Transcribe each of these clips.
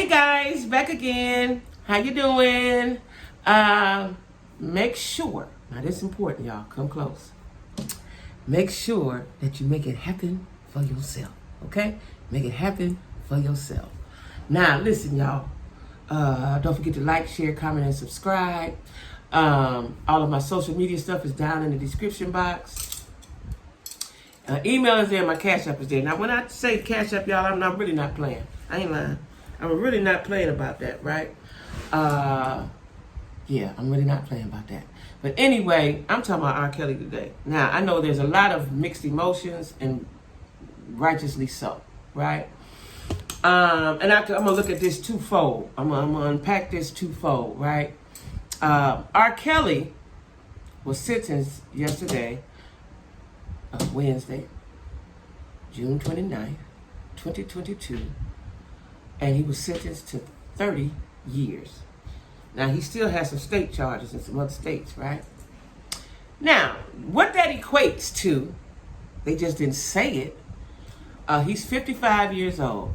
Hey guys, back again. How you doing? Make sure, now this is important, y'all, come close. Make sure that you make it happen for yourself, okay? Make it happen for yourself. Now, listen, y'all. Don't forget to like, share, comment, and subscribe. All of my social media stuff is down in the description box. Email is there, my Cash App is there. Now, when I say Cash App, y'all, I'm really not playing. I ain't lying. I'm really not playing about that, right? Yeah, I'm really not playing about that. But anyway, I'm talking about R. Kelly today. Now, I know there's a lot of mixed emotions, and righteously so, right? And I'm going to look at this twofold. I'm going to unpack this twofold, right? R. Kelly was sentenced yesterday, Wednesday, June 29th, 2022, and he was sentenced to 30 years. Now, he still has some state charges in some other states, right? Now, what that equates to, they just didn't say it. He's 55 years old.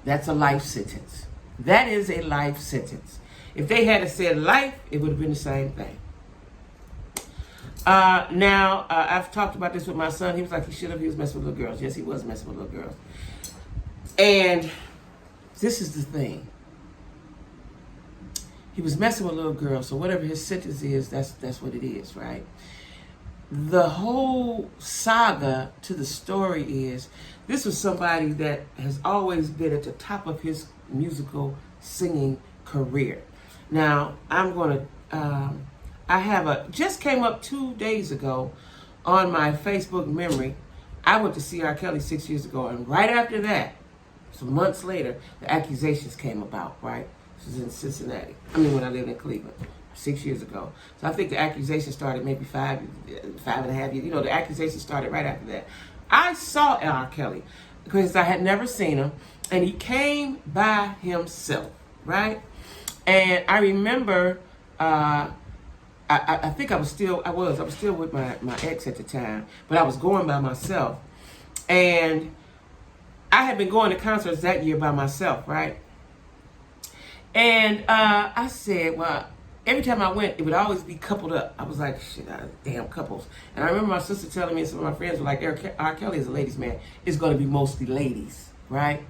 That's a life sentence. That is a life sentence. If they had said life, it would have been the same thing. Now, I've talked about this with my son. He was like, he was messing with little girls. Yes, he was messing with little girls. And this is the thing. He was messing with little girls, so whatever his sentence is, that's what it is, right? The whole saga to the story is, this was somebody that has always been at the top of his musical singing career. Now, just came up 2 days ago on my Facebook memory. I went to see R. Kelly 6 years ago, and right after that, some months later, the accusations came about, right? This was in Cincinnati. When I lived in Cleveland 6 years ago. So I think the accusation started maybe five and a half years. The accusation started right after that. I saw R. Kelly because I had never seen him, and he came by himself, right? And I remember, I think I was still with my ex at the time, but I was going by myself. And I had been going to concerts that year by myself, right? And I said, well, every time I went, it would always be coupled up. I was like, shit, damn couples. And I remember my sister telling me, and some of my friends were like, R. Kelly is a ladies' man. It's going to be mostly ladies, right?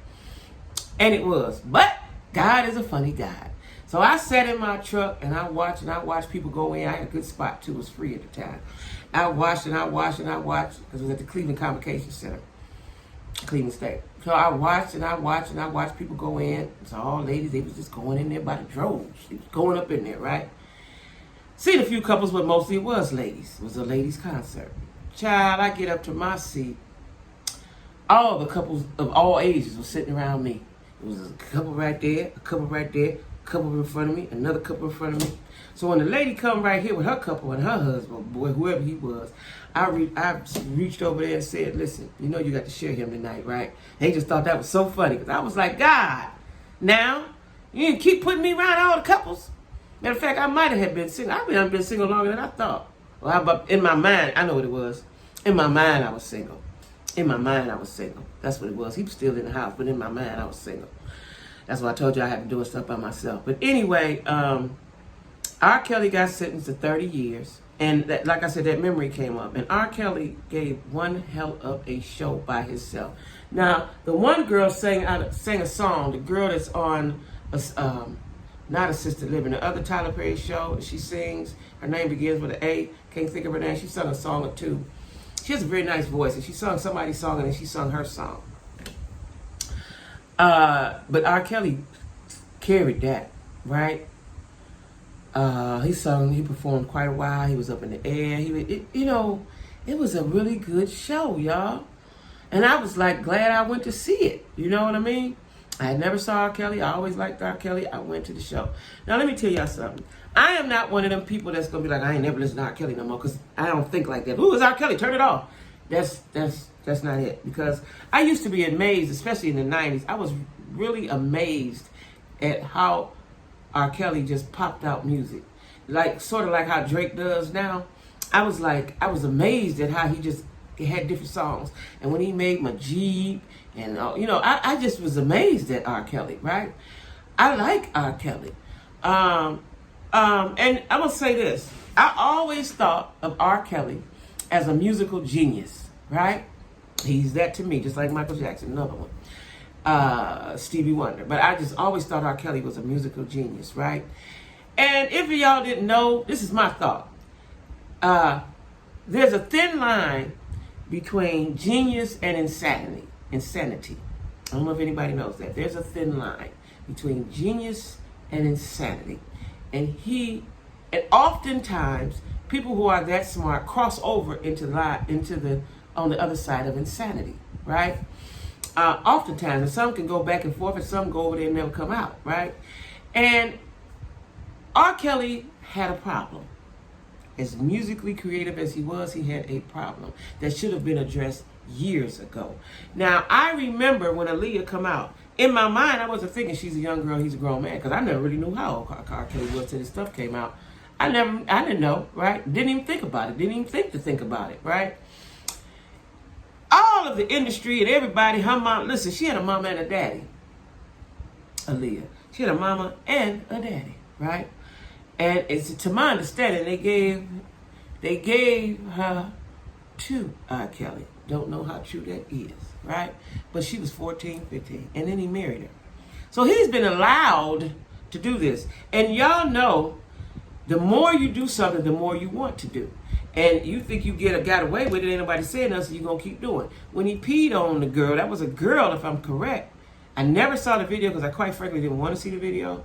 And it was. But God is a funny God. So I sat in my truck and I watched people go in. I had a good spot too. It was free at the time. I watched because it was at the Cleveland Convocation Center, Cleveland State. So I watched people go in. It's all ladies. They was just going in there by the droves. They was going up in there, right? Seen a few couples, but mostly it was ladies. It was a ladies' concert. Child, I get up to my seat. All the couples of all ages were sitting around me. It was a couple right there, a couple right there, a couple in front of me, another couple in front of me. So when the lady come right here with her couple and her husband, boy, whoever he was, I reached over there and said, listen, you got to share him tonight, right? They just thought that was so funny because I was like, God, now, you didn't keep putting me around all the couples. Matter of fact, I might have been single. I've been single longer than I thought. Well, in my mind, I know what it was. In my mind, I was single. That's what it was. He was still in the house, but in my mind, I was single. That's why I told you I had to do stuff by myself. But anyway, R. Kelly got sentenced to 30 years. And like I said, that memory came up. And R. Kelly gave one hell of a show by himself. Now, the one girl sang a song, the girl that's on, not Assisted Living, the other Tyler Perry show, she sings, her name begins with an A, can't think of her name, she sung a song or two. She has a very nice voice, and she sung somebody's song, and then she sung her song. But R. Kelly carried that, right? He performed quite a while. He was up in the air. It was a really good show, y'all. And I was like glad I went to see it. You know what I mean? I had never saw R. Kelly. I always liked R. Kelly. I went to the show. Now let me tell y'all something. I am not one of them people that's gonna be like, I ain't never listened to R. Kelly no more, because I don't think like that. Ooh, it's R. Kelly, turn it off. That's not it. Because I used to be amazed, especially in the 90s. I was really amazed at how R. Kelly just popped out music. Sort of like how Drake does now. I was amazed at how he had different songs. And when he made Majid, and I just was amazed at R. Kelly, right? I like R. Kelly. And I'm going to say this. I always thought of R. Kelly as a musical genius, right? He's that to me, just like Michael Jackson, another one. Stevie Wonder. But I just always thought R. Kelly was a musical genius, right? And if y'all didn't know, this is my thought. There's a thin line between genius and insanity. I don't know if anybody knows that. There's a thin line between genius and insanity. And oftentimes, people who are that smart cross over into the on the other side of insanity, right? Oftentimes, and some can go back and forth, and some go over there and never come out, right? And R. Kelly had a problem. As musically creative as he was, he had a problem that should have been addressed years ago. Now, I remember when Aaliyah come out. In my mind, I wasn't thinking she's a young girl, he's a grown man, because I never really knew how old R. Kelly was till this stuff came out. I didn't know, right? Didn't even think about it. Didn't even think about it, right? All of the industry and everybody, her mom, listen, she had a mama and a daddy, Aaliyah. She had a mama and a daddy, right? And it's to my understanding, they gave her to R. Kelly. Don't know how true that is, right? But she was 14, 15, and then he married her. So he's been allowed to do this. And y'all know, the more you do something, the more you want to do. And you think you got away with it, ain't nobody saying nothing, so you're going to keep doing. When he peed on the girl, that was a girl, if I'm correct. I never saw the video because I quite frankly didn't want to see the video.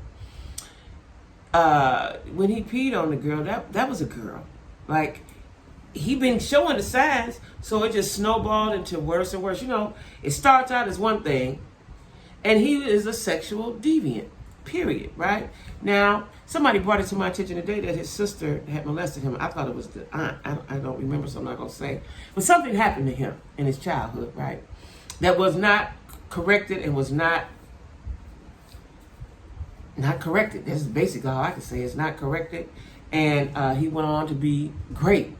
When he peed on the girl, that was a girl. Like, he been showing the signs, so it just snowballed into worse and worse. You know, it starts out as one thing, and he is a sexual deviant, period, right? Now, somebody brought it to my attention today that his sister had molested him. I thought it was the aunt. I don't remember, so I'm not going to say. But something happened to him in his childhood, right, that was not corrected and was not corrected. That's basically all I can say. It's not corrected. And he went on to be great.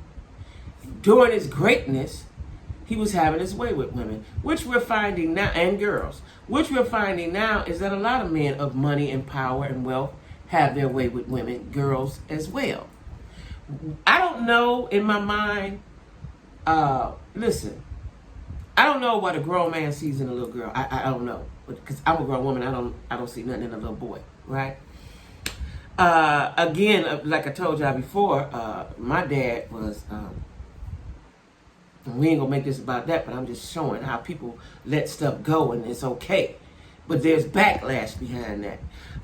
During his greatness, he was having his way with women, which we're finding now, and girls, which we're finding now is that a lot of men of money and power and wealth have their way with women, girls as well. I don't know in my mind, listen, I don't know what a grown man sees in a little girl. I don't know. Because I'm a grown woman, I don't see nothing in a little boy, right? Again, like I told y'all before, my dad was, we ain't gonna make this about that, but I'm just showing how people let stuff go and it's okay. But there's backlash behind that.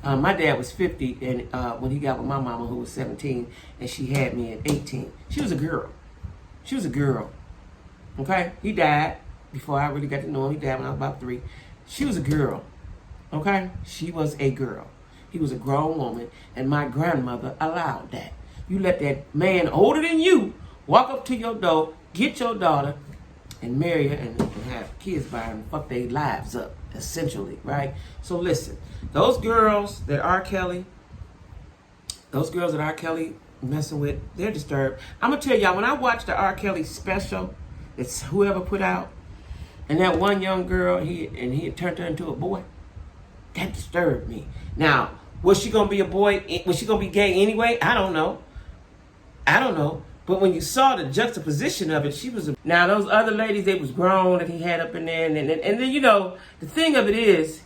My dad was 50 and when he got with my mama, who was 17, and she had me at 18. She was a girl. Okay? He died before I really got to know him. He died when I was about 3. She was a girl. Okay? She was a girl. He was a grown woman, and my grandmother allowed that. You let that man older than you walk up to your door, get your daughter, and marry her, and have kids by her, and fuck their lives up, essentially, right? So listen, those girls that R. Kelly messing with, they're disturbed. I'm gonna tell y'all, when I watched the R. Kelly special, it's whoever put out, and that one young girl, he had turned her into a boy, that disturbed me. Now, was she gonna be a boy? Was she gonna be gay anyway? I don't know. But when you saw the juxtaposition of it, she was a... Now, those other ladies, they was grown that he had up in there. And then, you know, the thing of it is,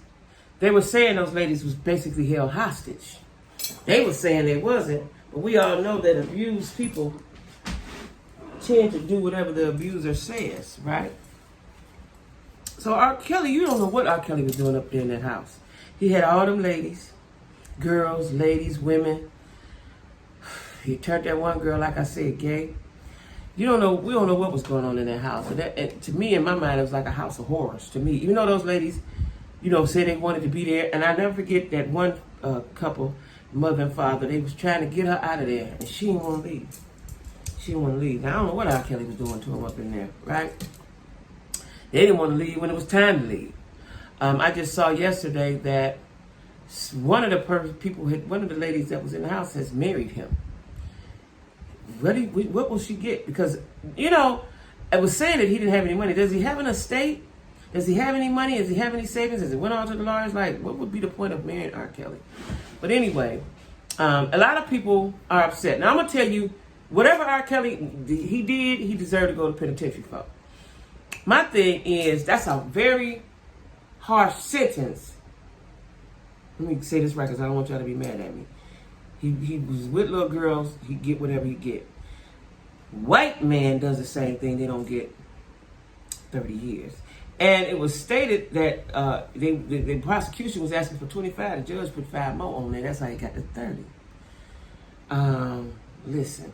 they were saying those ladies was basically held hostage. They were saying they wasn't. But we all know that abused people tend to do whatever the abuser says, right? So R. Kelly, you don't know what R. Kelly was doing up there in that house. He had all them ladies, girls, ladies, women. He turned that one girl, like I said, gay. You don't know. We don't know what was going on in that house. And to me, in my mind, it was like a house of horrors. To me, even though those ladies, you know, said they wanted to be there, and I never forget that one couple, mother and father, they was trying to get her out of there, and she didn't want to leave. She didn't want to leave. Now I don't know what R. Kelly was doing to him up in there, right? They didn't want to leave when it was time to leave. I just saw yesterday that one of the ladies that was in the house has married him. Really, what will she get? Because, you know, I was saying that he didn't have any money. Does he have an estate? Does he have any money? Does he have any savings? Does he went on to the lawyers? Like, what would be the point of marrying R. Kelly? But anyway, a lot of people are upset. Now, I'm going to tell you, whatever R. Kelly, he did, he deserved to go to penitentiary for. My thing is, that's a very harsh sentence. Let me say this right, because I don't want y'all to be mad at me. He was with little girls, he get whatever he get. White man does the same thing, they don't get 30 years. And it was stated that the prosecution was asking for 25. The judge put 5 more on there. That's how he got to 30. Listen,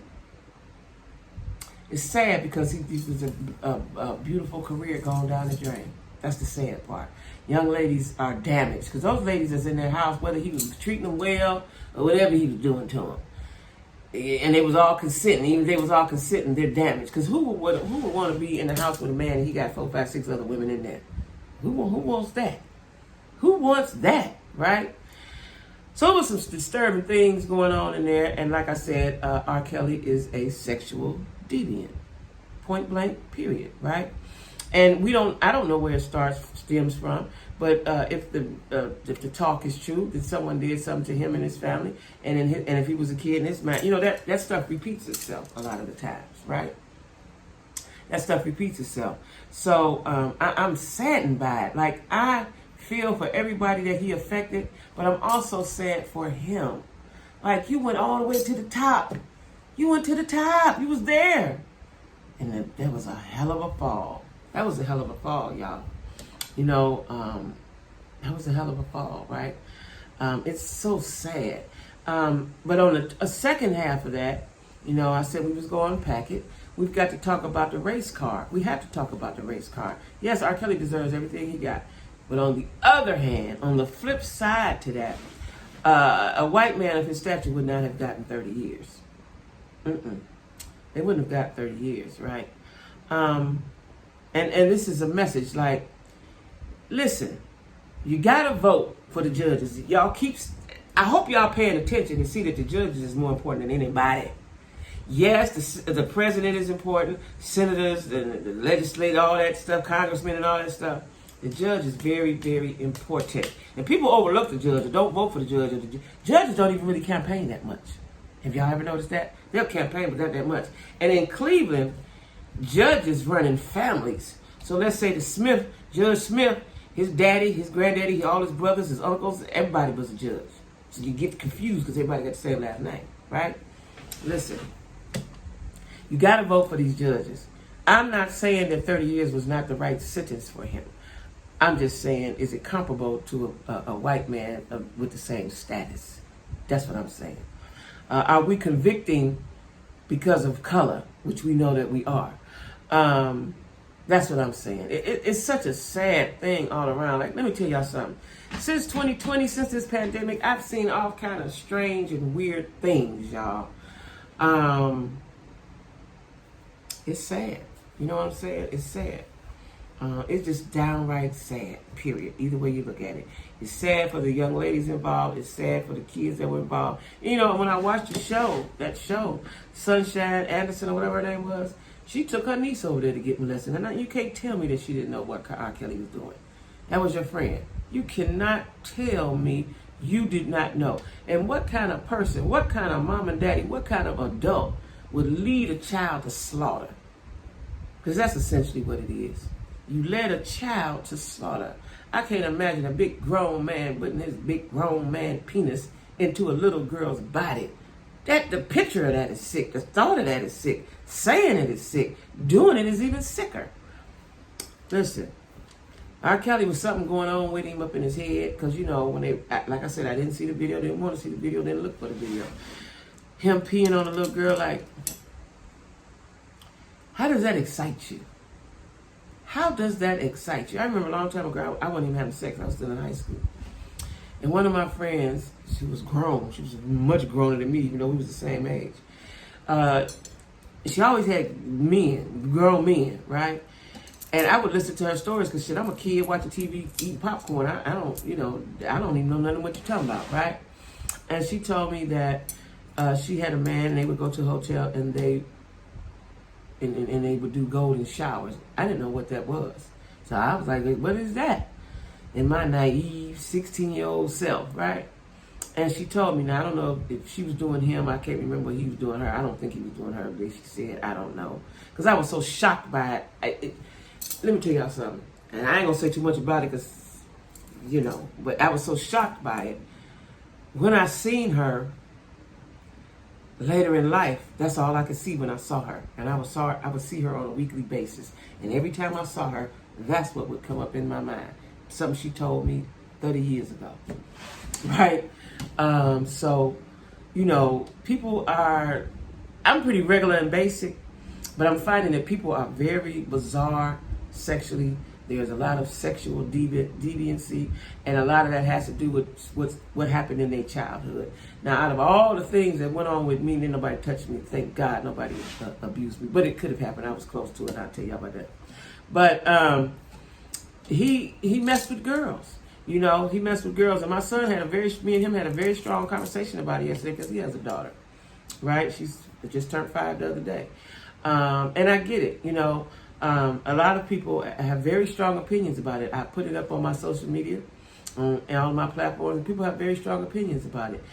it's sad because he was a beautiful career going down the drain. That's the sad part. Young ladies are damaged because those ladies that's in their house, whether he was treating them well or whatever he was doing to them, and they was all consenting. Even if they was all consenting, they're damaged. Because who would want to be in the house with a man and he got 4, 5, 6 other women in there? Who wants that? Who wants that, right? So there was some disturbing things going on in there. And like I said, R. Kelly is a sexual deviant. Point blank, period, right? And I don't know where it stems from, but if the talk is true, that someone did something to him and his family, and if he was a kid and his man, that stuff repeats itself a lot of the times, right? That stuff repeats itself. So I'm saddened by it. Like, I feel for everybody that he affected, but I'm also sad for him. Like, you went all the way to the top. You went to the top. You was there. And that was a hell of a fall. That was a hell of a fall, y'all. That was a hell of a fall, right? It's so sad. But on a second half of that, I said we was going to unpack it. We've got to talk about the race car. We have to talk about the race car. Yes, R. Kelly deserves everything he got. But on the other hand, on the flip side to that, a white man of his stature would not have gotten 30 years. They wouldn't have got 30 years, right? And this is a message, like, listen, you gotta vote for the judges. I hope y'all paying attention and see that the judges is more important than anybody. Yes, the president is important, senators, the legislature, all that stuff, congressmen and all that stuff. The judge is very, very important. And people overlook the judge or don't vote for the judge. Judges don't even really campaign that much. Have y'all ever noticed that? They'll campaign, but not that much. And in Cleveland, judges run in families. So let's say Judge Smith, his daddy, his granddaddy, all his brothers, his uncles, everybody was a judge. So you get confused because everybody got the same last name, right? Listen, you got to vote for these judges. I'm not saying that 30 years was not the right sentence for him. I'm just saying, is it comparable to a white man with the same status? That's what I'm saying. Are we convicting because of color, which we know that we are? That's what I'm saying. It's such a sad thing all around. Like, let me tell y'all something. Since 2020, since this pandemic, I've seen all kind of strange and weird things, y'all. It's sad. You know what I'm saying? It's sad. It's just downright sad, period. Either way you look at it. It's sad for the young ladies involved. It's sad for the kids that were involved. When I watched that show, Sunshine Anderson or whatever her name was, she took her niece over there to get molested. And you can't tell me that she didn't know what R. Kelly was doing. That was your friend. You cannot tell me you did not know. And what kind of person, what kind of mom and daddy, what kind of adult would lead a child to slaughter? Because that's essentially what it is. You led a child to slaughter. I can't imagine a big grown man putting his big grown man penis into a little girl's body. The picture of that is sick. The thought of that is sick. Saying it is sick. Doing it is even sicker. Listen, R. Kelly was something going on with him up in his head. Because, when like I said, I didn't see the video. Didn't want to see the video. Didn't look for the video. Him peeing on a little girl, like, how does that excite you? How does that excite you? I remember a long time ago, I wasn't even having sex. I was still in high school. And one of my friends, she was grown. She was much growner than me, even though we was the same age. She always had grown men, right? And I would listen to her stories because, I'm a kid watching TV, eating popcorn. I don't even know nothing what you're talking about, right? And she told me that she had a man, and they would go to a hotel, and they would do golden showers. I didn't know what that was. So I was like, what is that? In my naive 16-year-old self, right? And she told me, now I don't know if she was doing him, I can't remember what he was doing her. I don't think he was doing her, but she said, I don't know. Because I was so shocked by it. Let me tell y'all something. And I ain't going to say too much about it because, you know, but I was so shocked by it. When I seen her later in life, that's all I could see when I saw her. And I would see her on a weekly basis. And every time I saw her, that's what would come up in my mind. Something she told me 30 years ago. Right? So, you know, I'm pretty regular and basic, but I'm finding that people are very bizarre sexually. There's a lot of sexual deviancy, and a lot of that has to do with what happened in their childhood. Now, out of all the things that went on with me, didn't nobody touched me. Thank God nobody abused me, but it could have happened. I was close to it. I'll tell you about that. But he messed with girls. You know, he messed with girls. And my son me and him had a very strong conversation about it yesterday because he has a daughter, right? She's just turned 5 the other day. And I get it, you know. A lot of people have very strong opinions about it. I put it up on my social media and on my platforms, and people have very strong opinions about it,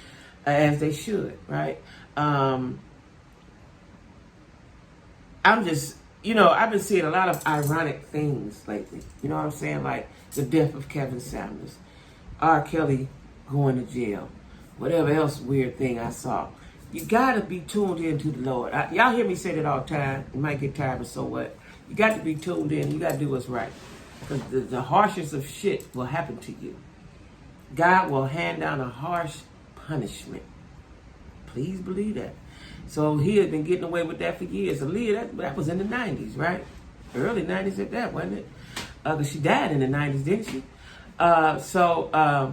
as they should, right? I'm just, you know, I've been seeing a lot of ironic things lately. You know what I'm saying? Like the death of Kevin Samuels, R. Kelly going to jail, whatever else weird thing I saw. You gotta be tuned in to the Lord. Y'all hear me say that all the time. You might get tired, but so what? You got to be tuned in. You got to do what's right. Because the harshest of shit will happen to you. God will hand down a harsh punishment. Please believe that. So he had been getting away with that for years. Aaliyah, that was in the 90s, right? Early 90s at that, wasn't it? Because she died in the 90s, didn't she? That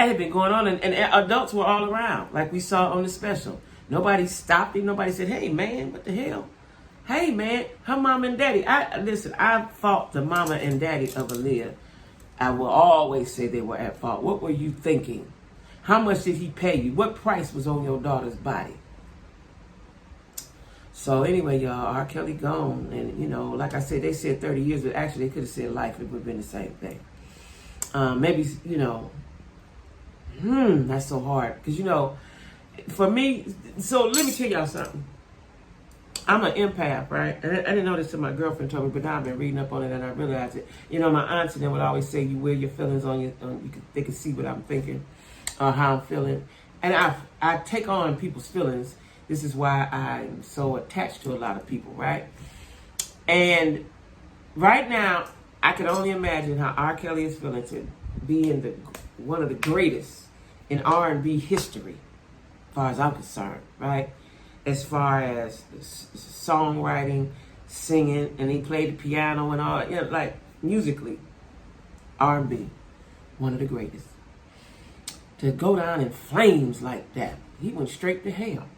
had been going on, and adults were all around, like we saw on the special. Nobody stopped him. Nobody said, hey, man, what the hell? Hey, man, her mom and daddy. I fought the mama and daddy of Aaliyah. I will always say they were at fault. What were you thinking? How much did he pay you? What price was on your daughter's body? So anyway, y'all, R. Kelly gone. And, you know, like I said, they said 30 years, but actually they could have said life. It would have been the same thing. Maybe, you know, that's so hard. Because, you know, for me, so let me tell y'all something. I'm an empath, right? And I didn't know this till my girlfriend told me, but now I've been reading up on it and I realized it. You know, my auntie then would always say, you wear your feelings on they can see what I'm thinking, how I'm feeling. And I take on people's feelings. This is why I'm so attached to a lot of people, right? And right now, I can only imagine how R. Kelly is feeling to be in one of the greatest in R&B history, as far as I'm concerned, right? As far as songwriting, singing, and he played the piano and all, you know, like musically, R&B, one of the greatest. To go down in flames like that, he went straight to hell.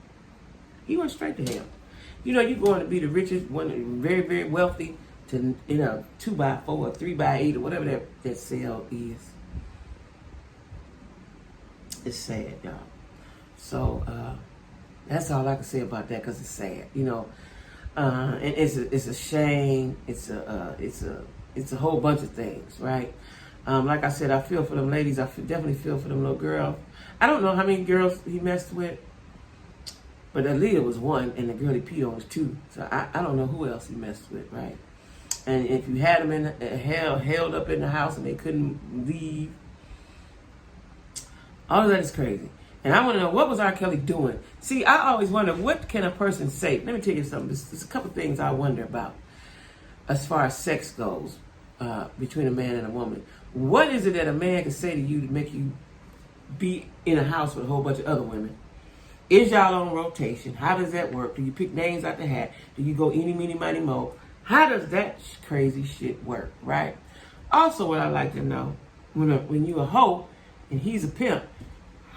He went straight to hell. You know, you're going to be the richest, one very, very wealthy, to, you know, 2x4 or 3x8 or whatever that cell is. It's sad, y'all. So, that's all I can say about that because it's sad, you know. And it's a shame. It's a whole bunch of things, right? Like I said, I feel for them ladies. I definitely feel for them little girls. I don't know how many girls he messed with, but Aaliyah was one, and the girl he peed on was 2. So I don't know who else he messed with, right? And if you had them held up in the house and they couldn't leave, all of that is crazy. And I want to know, what was R. Kelly doing? See, I always wonder, what can a person say? Let me tell you something. There's a couple things I wonder about as far as sex goes between a man and a woman. What is it that a man can say to you to make you be in a house with a whole bunch of other women? Is y'all on rotation? How does that work? Do you pick names out the hat? Do you go eeny, meeny, miny, mo? How does that crazy shit work, right? Also, what I like to know, when you a hoe and he's a pimp,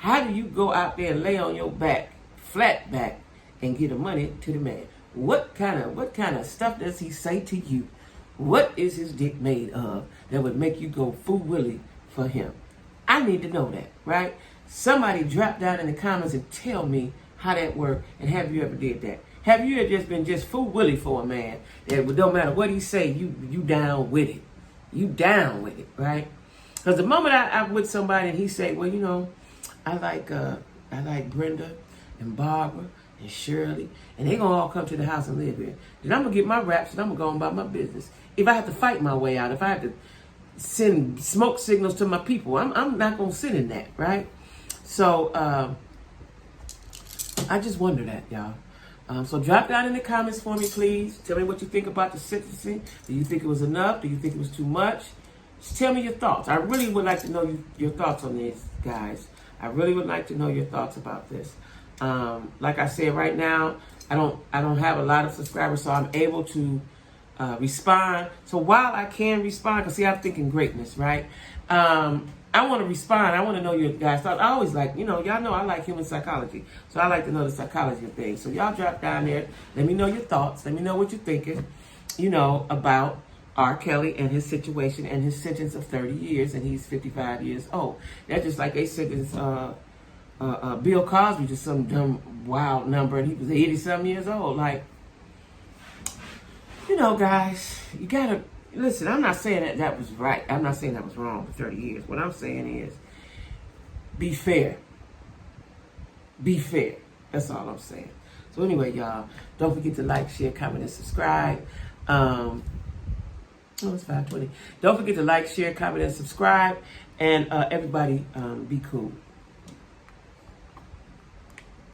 how do you go out there and lay on your back, flat back, and get the money to the man? What kind of stuff does he say to you? What is his dick made of that would make you go full willy for him? I need to know that, right? Somebody drop down in the comments and tell me how that worked, and have you ever did that? Have you just been just full willy for a man that no matter what he say, you down with it. You down with it, right? Because the moment I'm with somebody and he say, well, you know, I like Brenda and Barbara and Shirley, and they gonna all come to the house and live here. Then I'm gonna get my raps and I'm gonna go on about my business. If I have to fight my way out, if I have to send smoke signals to my people, I'm not gonna sit in that, right? So I just wonder that, y'all. So drop down in the comments for me, please. Tell me what you think about the sentencing. Do you think it was enough? Do you think it was too much? Just tell me your thoughts. I really would like to know your thoughts on this, guys. I really would like to know your thoughts about this. Like I said, right now, I don't have a lot of subscribers, so I'm able to respond. So while I can respond, because see, I'm thinking greatness, right? I want to respond. I want to know your guys' thoughts. I always like, y'all know I like human psychology. So I like to know the psychology of things. So y'all drop down there. Let me know your thoughts. Let me know what you're thinking, about R. Kelly and his situation and his sentence of 30 years, and he's 55 years old. That's just like they sentenced Bill Cosby to some dumb, wild number, and he was 80-something years old. Like, guys, you gotta listen. I'm not saying that was right. I'm not saying that was wrong for 30 years. What I'm saying is, be fair. Be fair. That's all I'm saying. So anyway, y'all, don't forget to like, share, comment, and subscribe. It's 5:20. Don't forget to like, share, comment, and subscribe. And everybody, be cool.